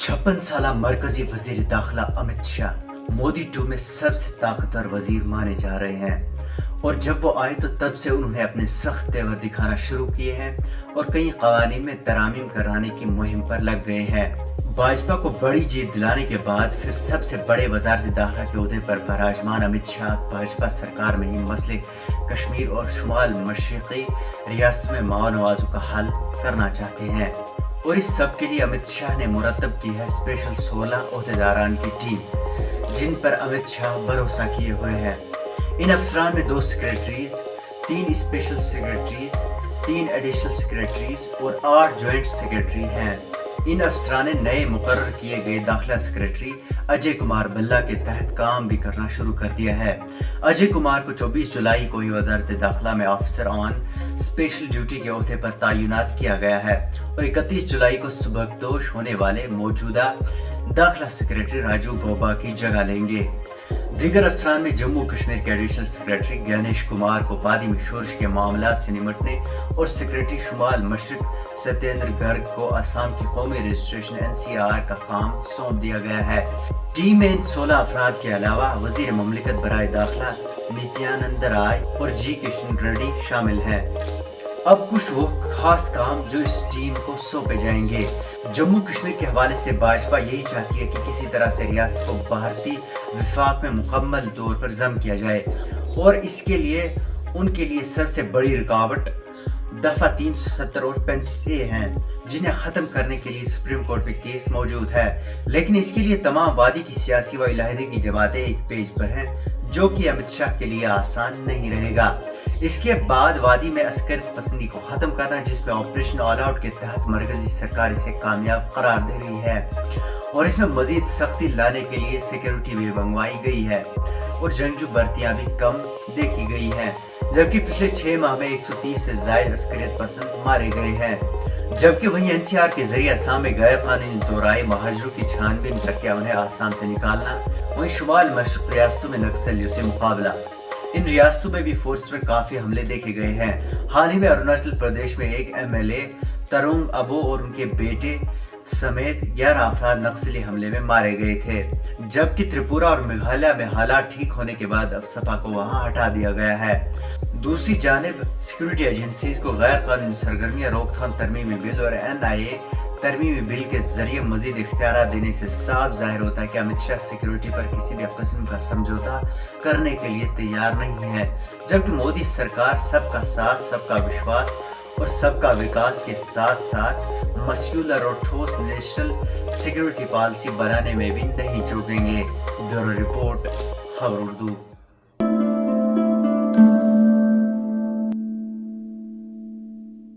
56 साल मरकजी वजीर दाखिला अमित शाह मोदी 2 में सबसे ताकतवर वजीर माने जा रहे हैं और जब वो आए तो तब से उन्होंने अपने सख्त तेवर दिखाना शुरू किए हैं और कई कवानीन में तरामीम कराने की मुहिम पर लग गए हैं। भाजपा को बड़ी जीत दिलाने के बाद फिर सबसे बड़े वज़ारत दाखिला के ओहदे पर बराजमान अमित शाह भाजपा सरकार में ही मसले कश्मीर और शुमाल मशरक़ी रियासतों में माओ-नवाज़ों का हल करना चाहते हैं और इस सब के लिए अमित शाह ने मुरतब की है स्पेशल 16 ओहदेदारान की टीम जिन पर अमित शाह भरोसा किए हुए हैं। इन अफसरान में 2 secretaries, 3 special secretaries, 3 additional secretaries और 8 ज्वाइंट सेक्रेटरी हैं। इन अफसरान ने नए मुकर्रर किए गए दाखिला सेक्रेटरी अजय कुमार भल्ला के तहत काम भी करना शुरू कर दिया है। अजय कुमार को 24 जुलाई को ही वजारत दाखिला में ऑफिसर ऑन स्पेशल ड्यूटी के ओहदे पर तैनात किया गया है और 31 जुलाई को सुबकदोश होने वाले मौजूदा दाखिला सेक्रेटरी राजू बोबा की जगह लेंगे। दीगर अफसरान में जम्मू कश्मीर के एडिशनल सेक्रेटरी गणेश कुमार को वादी में शोरश के मामलात से निमटने और सेक्रेटरी शुमाल मशरक सत्येंद्र गर्ग को असम की कौमी रजिस्ट्रेशन NCR का काम सौंप दिया गया है। टीम में इन 16 अफराद के अलावा वजीर ममलिकत बराए दाखिला नित्यानंद राय और जी किशन रेड्डी शामिल हैं। अब कुछ वो खास काम जो इस टीम को सौंपे जाएंगे। जम्मू कश्मीर के हवाले से भाजपा यही चाहती है कि किसी तरह से रियासत को भारतीय विफाक में मुकम्मल तौर पर जम किया जाए और इसके लिए उनके लिए सबसे बड़ी रुकावट दफा 370 और 35A हैं जिन्हें ख़त्म करने के लिए सुप्रीम कोर्ट में केस मौजूद है, लेकिन इसके लिए तमाम वादी की सियासी व इलाही की जमातें एक पेज पर हैं जो कि अमित शाह के लिए आसान नहीं रहेगा। इसके बाद वादी में अस्कर पसंदी को ख़त्म करना जिसमें ऑपरेशन ऑल आउट के तहत मरकजी सरकार इसे कामयाब करार दे रही है और इसमें मजीद सख्ती लाने के लिए सिक्योरिटी भी मंगवाई गई है और जंगजू भर्तियां भी कम देखी गई हैं, जबकि पिछले 6 माह में 130 से ज्यादा अस्करियत पसंद मारे गए हैं। जबकि वहीं NCR के जरिए असम में गैर कानूनी दौराए महाजरों की छानबीन करके उन्हें आसाम से निकालना, वहीं शुमाल मशरक रियासतों में नक्सलियों से मुकाबला। इन रियासतों में भी फोर्स पर काफी हमले देखे गए हैं। हाल ही में अरुणाचल प्रदेश में एक MLA तरुण अबो और उनके बेटे समेत 11 अफराद नक्सली हमले में मारे गए थे, जबकि त्रिपुरा और मेघालय में हालात ठीक होने के बाद अब सपा को वहां हटा दिया गया है। दूसरी जानिब सिक्योरिटी एजेंसीज को गैर कानूनी सरगर्मियां रोकथाम तरमीमी बिल और NIA तरमीमी बिल के जरिए मजीद इख्तियार देने से साफ जाहिर होता है कि अमित शाह सिक्योरिटी पर किसी भी किस्म का समझौता करने के लिए तैयार नहीं है, जबकि मोदी सरकार सबका साथ, सबका विश्वास और सबका विकास के साथ साथ मस्यूलर और ठोस नेशनल सिक्योरिटी पॉलिसी बनाने में भी नहीं चूकेंगे। ब्यूरो रिपोर्ट, खबर उर्दू।